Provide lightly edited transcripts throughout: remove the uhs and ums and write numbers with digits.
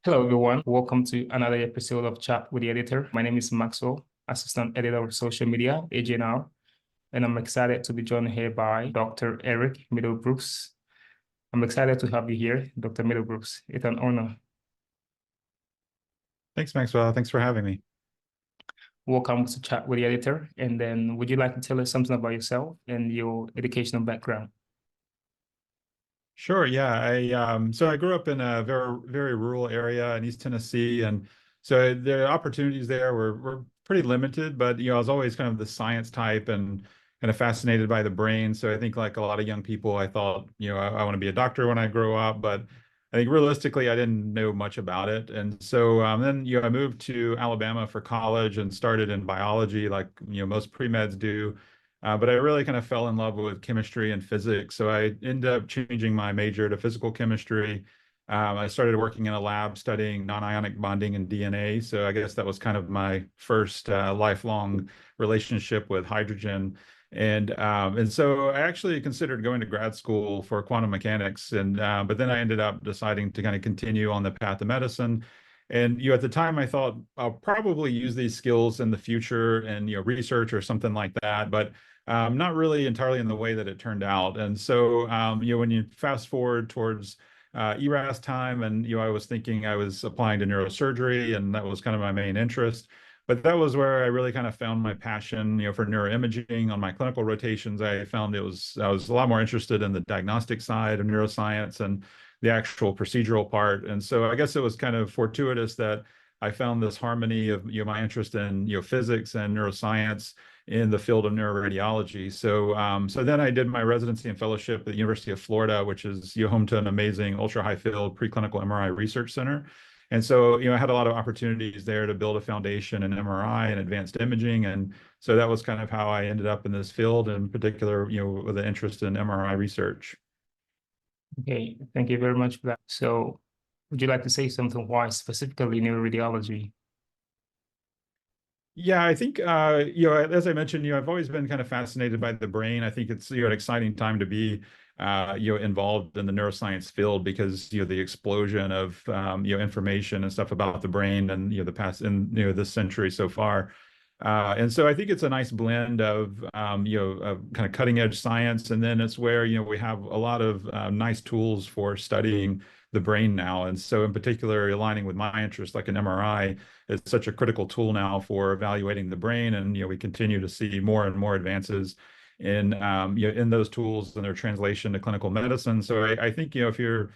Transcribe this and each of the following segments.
Hello, everyone. Welcome to another episode of Chat with the Editor. My name is Maxwell, Assistant Editor of Social Media, AGNR, and I'm excited to be joined here by Dr. Eric Middlebrooks. I'm excited to have you here, Dr. Middlebrooks. It's an honor. Thanks, Maxwell. Thanks for having me. Welcome to Chat with the Editor. And then would you like to tell us something about yourself and your educational background? Sure. Yeah. So I grew up in a very rural area in East Tennessee, and so the opportunities there were pretty limited. But I was always kind of the science type and kind of fascinated by the brain. So I think, like a lot of young people, I thought, I want to be a doctor when I grow up. But I think realistically, I didn't know much about it. And so then I moved to Alabama for college and started in biology, like most pre-meds do. But I really kind of fell in love with chemistry and physics. So I ended up changing my major to physical chemistry. I started working in a lab studying non-ionic bonding and DNA. So I guess that was kind of my first lifelong relationship with hydrogen. And so I actually considered going to grad school for quantum mechanics, but then I ended up deciding to kind of continue on the path of medicine. And at the time, I thought I'll probably use these skills in the future and research or something like that, but not really entirely in the way that it turned out. And so when you fast forward towards ERAS time, and I was thinking I was applying to neurosurgery, and that was kind of my main interest. But that was where I really kind of found my passion, for neuroimaging. On my clinical rotations, I found I was a lot more interested in the diagnostic side of neuroscience and the actual procedural part. And so I guess it was kind of fortuitous that I found this harmony of my interest in physics and neuroscience in the field of neuroradiology. So then I did my residency and fellowship at the University of Florida, which is home to an amazing ultra high field preclinical MRI research center. And so I had a lot of opportunities there to build a foundation in MRI and advanced imaging. And so that was kind of how I ended up in this field, in particular, with an interest in MRI research. Okay, thank you very much for that. So would you like to say something why specifically neuroradiology? Yeah, I think, as I mentioned, I've always been kind of fascinated by the brain. I think it's, an exciting time to be, involved in the neuroscience field because, the explosion of, information and stuff about the brain and, the past in, this century so far. And so I think it's a nice blend of, of kind of cutting edge science. And then it's where, we have a lot of nice tools for studying the brain now. And so in particular, aligning with my interest, like an MRI, is such a critical tool now for evaluating the brain. And, we continue to see more and more advances in, in those tools and their translation to clinical medicine. So I think, if you're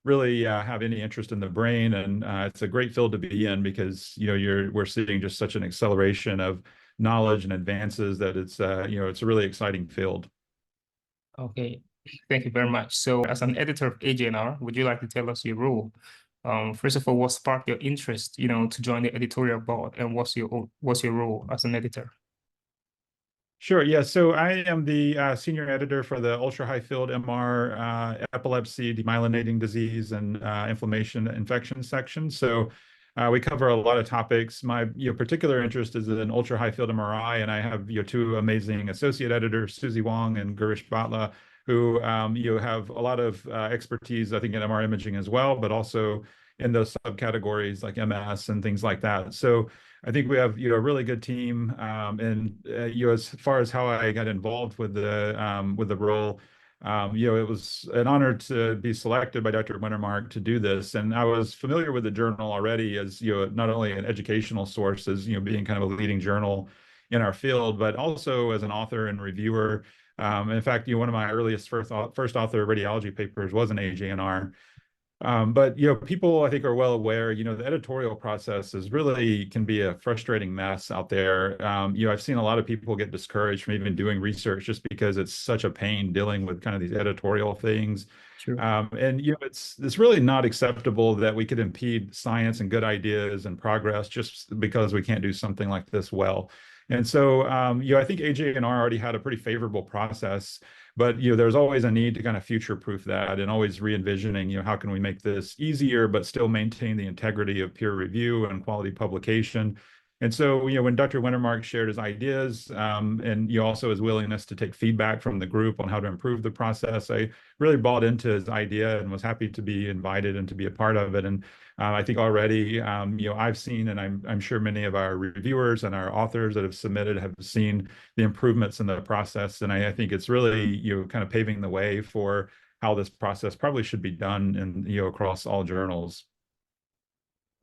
really have any interest in the brain, and it's a great field to be in because we're seeing just such an acceleration of knowledge and advances that it's it's a really exciting field. Okay, thank you very much. So as an editor of AGNR, would you like to tell us your role? First of all, what sparked your interest, to join the editorial board, and what's your role as an editor? Sure. Yeah. So I am the senior editor for the ultra high field MR epilepsy, demyelinating disease, and inflammation infection section. So we cover a lot of topics. My particular interest is in ultra high field MRI, and I have two amazing associate editors, Susie Wong and Girish Batla, who have a lot of expertise, I think, in MR imaging as well, but also in those subcategories like MS and things like that. So I think we have a really good team, and as far as how I got involved with the role, it was an honor to be selected by Dr. Wintermark to do this, and I was familiar with the journal already as not only an educational source, as being kind of a leading journal in our field, but also as an author and reviewer. In fact, one of my earliest first author radiology papers was an AJNR. But people, I think, are well aware, the editorial process can be a frustrating mess out there. I've seen a lot of people get discouraged from even doing research just because it's such a pain dealing with kind of these editorial things. Sure. And it's really not acceptable that we could impede science and good ideas and progress just because we can't do something like this well. And so, I think AJNR already had a pretty favorable process, but there's always a need to kind of future-proof that and always re-envisioning, how can we make this easier but still maintain the integrity of peer review and quality publication. And so, when Dr. Wintermark shared his ideas, and also his willingness to take feedback from the group on how to improve the process, I really bought into his idea and was happy to be invited and to be a part of it. And I think already, I've seen, and I'm sure many of our reviewers and our authors that have submitted have seen the improvements in the process. And I think it's really, kind of paving the way for how this process probably should be done and, across all journals.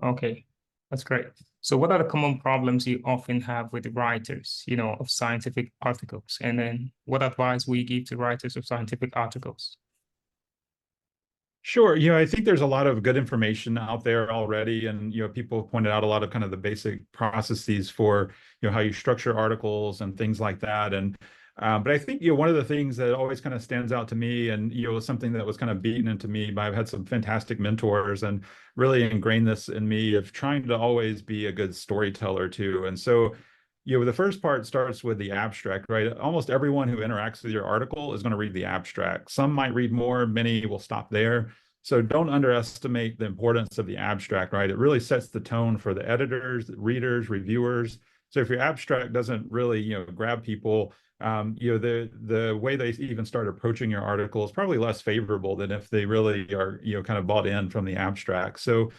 Okay, that's great. So what are the common problems you often have with writers, of scientific articles? And then what advice will you give to writers of scientific articles? Sure. I think there's a lot of good information out there already. And, people pointed out a lot of kind of the basic processes for, how you structure articles and things like that. And, but I think, one of the things that always kind of stands out to me and, something that was kind of beaten into me by, I've had some fantastic mentors and really ingrained this in me of trying to always be a good storyteller too. And so, the first part starts with the abstract, right? Almost everyone who interacts with your article is going to read the abstract. Some might read more, many will stop there. So don't underestimate the importance of the abstract, right? It really sets the tone for the editors, readers, reviewers. So if your abstract doesn't really, grab people, the way they even start approaching your article is probably less favorable than if they really are, kind of bought in from the abstract. So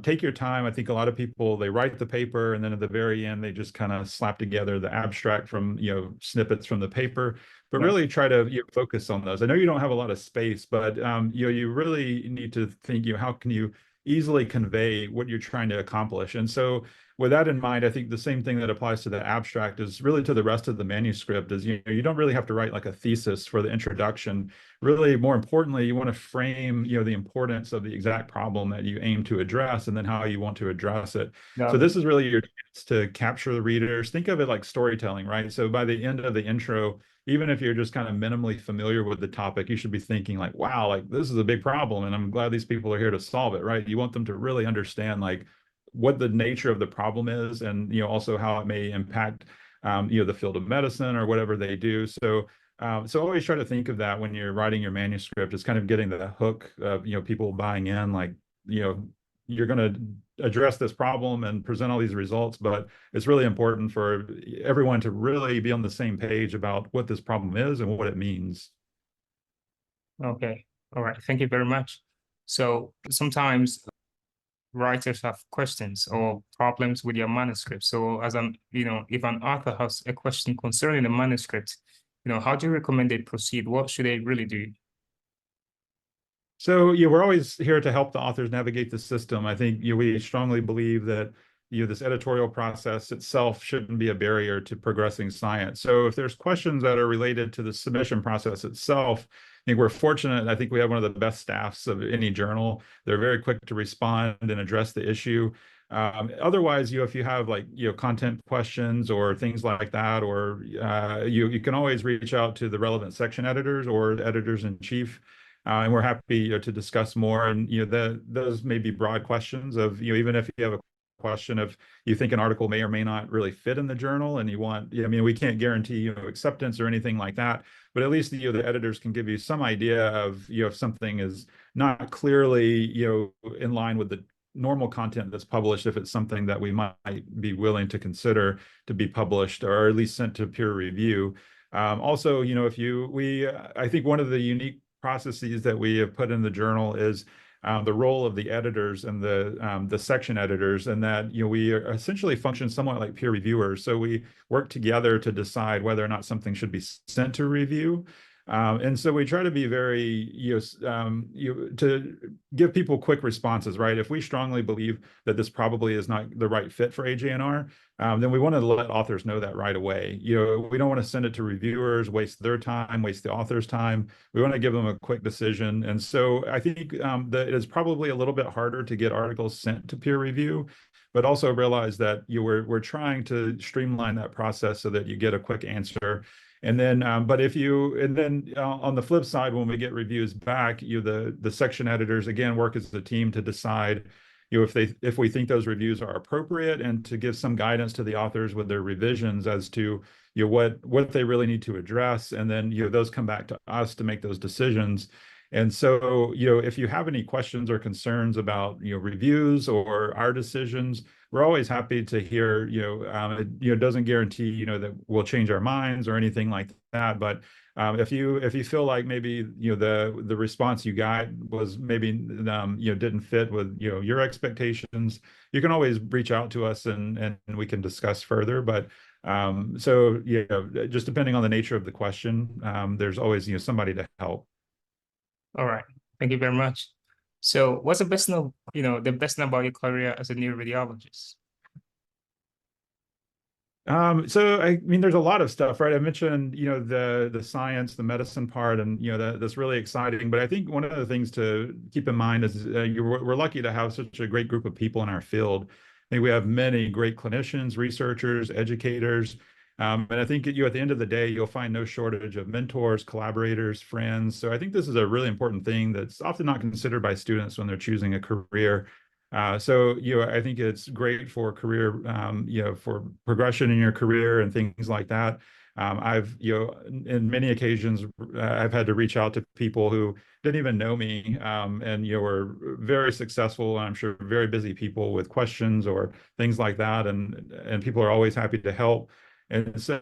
take your time. I think a lot of people, they write the paper and then at the very end, they just kind of slap together the abstract from, snippets from the paper, but Yeah. really try to focus on those. I know you don't have a lot of space, but, you really need to think, how can you easily convey what you're trying to accomplish? And so with that in mind, I think the same thing that applies to the abstract is really to the rest of the manuscript is, you don't really have to write like a thesis for the introduction. Really, more importantly, you want to frame, the importance of the exact problem that you aim to address and then how you want to address it. So this is really your chance to capture the readers. Think of it like storytelling, right? So by the end of the intro, even if you're just kind of minimally familiar with the topic, you should be thinking like, wow, like this is a big problem and I'm glad these people are here to solve it, right? You want them to really understand like what the nature of the problem is and, also how it may impact, the field of medicine or whatever they do. So always try to think of that when you're writing your manuscript, is kind of getting the hook of, people buying in, like, you're going to address this problem and present all these results, but it's really important for everyone to really be on the same page about what this problem is and what it means. Okay. All right. Thank you very much. So sometimes writers have questions or problems with your manuscript. So if an author has a question concerning the manuscript, how do you recommend they proceed? What should they really do? So, we're always here to help the authors navigate the system. I think, we strongly believe that, this editorial process itself shouldn't be a barrier to progressing science. So if there's questions that are related to the submission process itself, I think we're fortunate. I think we have one of the best staffs of any journal. They're very quick to respond and address the issue. Otherwise, if you have like, content questions or things like that, or you can always reach out to the relevant section editors or the editors in chief. And we're happy, to discuss more. And, those may be broad questions of, even if you have a question of you think an article may or may not really fit in the journal and you want, I mean, we can't guarantee, acceptance or anything like that, but at least, the editors can give you some idea of, if something is not clearly, in line with the normal content that's published, if it's something that we might be willing to consider to be published or at least sent to peer review. Also, I think one of the unique processes that we have put in the journal is the role of the editors and the section editors, and that we essentially function somewhat like peer reviewers. So we work together to decide whether or not something should be sent to review. And so we try to be very, to give people quick responses, right? If we strongly believe that this probably is not the right fit for AJNR, then we want to let authors know that right away. We don't want to send it to reviewers, waste their time, waste the author's time. We want to give them a quick decision. And so I think that it is probably a little bit harder to get articles sent to peer review, but also realize that we're trying to streamline that process so that you get a quick answer. And then, on the flip side, when we get reviews back, the section editors again work as a team to decide, if we think those reviews are appropriate, and to give some guidance to the authors with their revisions as to what they really need to address. And then those come back to us to make those decisions. And so, if you have any questions or concerns about, reviews or our decisions, we're always happy to hear. It doesn't guarantee, that we'll change our minds or anything like that. But if you feel like maybe the response you got was maybe didn't fit with your expectations, you can always reach out to us and we can discuss further. But so just depending on the nature of the question, there's always somebody to help. All right. Thank you very much. So what's the best about your career as a neuroradiologist? So I mean, there's a lot of stuff, right? I mentioned, the science, the medicine part, and that's really exciting. But I think one of the things to keep in mind is we're lucky to have such a great group of people in our field. I think we have many great clinicians, researchers, educators, and I think at the end of the day, you'll find no shortage of mentors, collaborators, friends. So I think this is a really important thing that's often not considered by students when they're choosing a career. So I think it's great for career, for progression in your career and things like that. I've, in many occasions, I've had to reach out to people who didn't even know me, and were very successful, and I'm sure very busy people with questions or things like that, and people are always happy to help. And so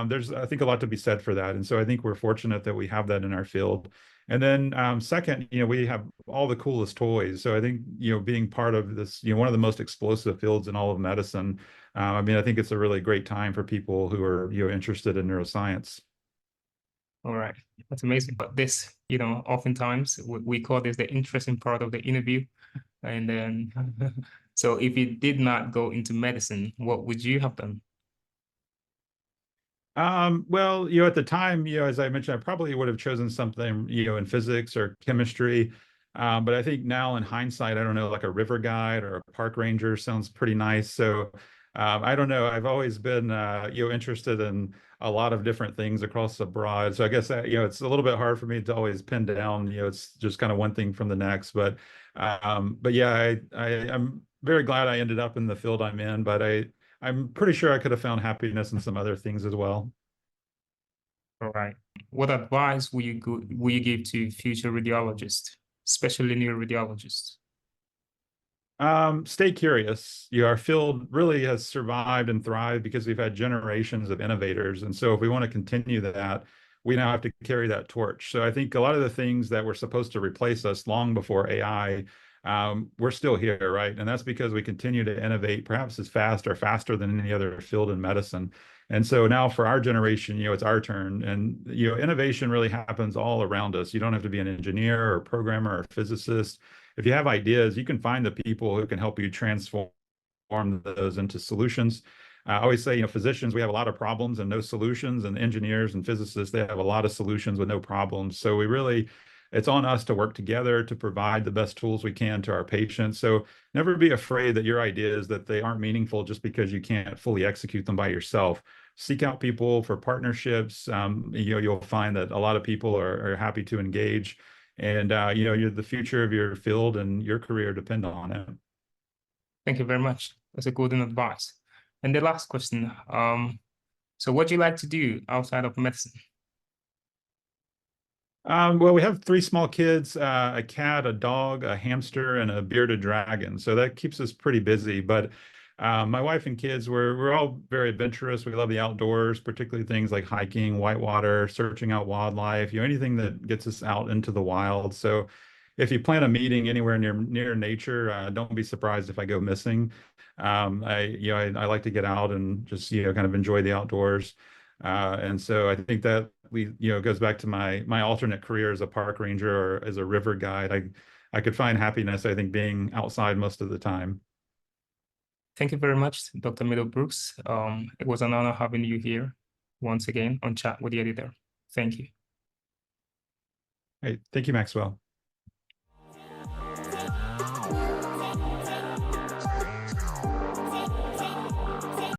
there's, I think, a lot to be said for that. And so I think we're fortunate that we have that in our field. And then second, we have all the coolest toys. So I think, being part of this, one of the most explosive fields in all of medicine. I mean, I think it's a really great time for people who are, interested in neuroscience. All right. That's amazing. But this, oftentimes we call this the interesting part of the interview. And then, so if you did not go into medicine, what would you have done? Well, at the time, as I mentioned, I probably would have chosen something, in physics or chemistry. But I think now in hindsight, I don't know, like a river guide or a park ranger sounds pretty nice. So I don't know. I've always been, interested in a lot of different things across the broad. So I guess that, it's a little bit hard for me to always pin down, it's just kind of one thing from the next. But yeah, I'm very glad I ended up in the field I'm in, but I'm pretty sure I could have found happiness in some other things as well. All right. What advice will you give to future radiologists, especially neuroradiologists? Stay curious. Our field really has survived and thrived because we've had generations of innovators. And so if we want to continue that, we now have to carry that torch. So I think a lot of the things that were supposed to replace us long before AI, we're still here, right? And that's because we continue to innovate, perhaps as fast or faster than any other field in medicine. And so now for our generation, it's our turn. And, innovation really happens all around us. You don't have to be an engineer or programmer or physicist. If you have ideas, you can find the people who can help you transform those into solutions. I always say, physicians, we have a lot of problems and no solutions, and engineers and physicists, they have a lot of solutions with no problems. So it's on us to work together to provide the best tools we can to our patients. So never be afraid that your ideas, that they aren't meaningful just because you can't fully execute them by yourself. Seek out people for partnerships. You'll find that a lot of people are happy to engage. And you're the future of your field and your career depend on it. Thank you very much. That's a good advice. And the last question, so what do you like to do outside of medicine? Well, we have 3 small kids, a cat, a dog, a hamster, and a bearded dragon. So that keeps us pretty busy. But my wife and kids, we're all very adventurous. We love the outdoors, particularly things like hiking, whitewater, searching out wildlife, anything that gets us out into the wild. So if you plan a meeting anywhere near nature, don't be surprised if I go missing. I like to get out and just, kind of enjoy the outdoors. And so I think that goes back to my alternate career as a park ranger or as a river guide. I could find happiness, I think, being outside most of the time. Thank you very much, Dr. Middlebrooks. It was an honor having you here once again on Chat with the Editor. Thank you. Hey, thank you, Maxwell.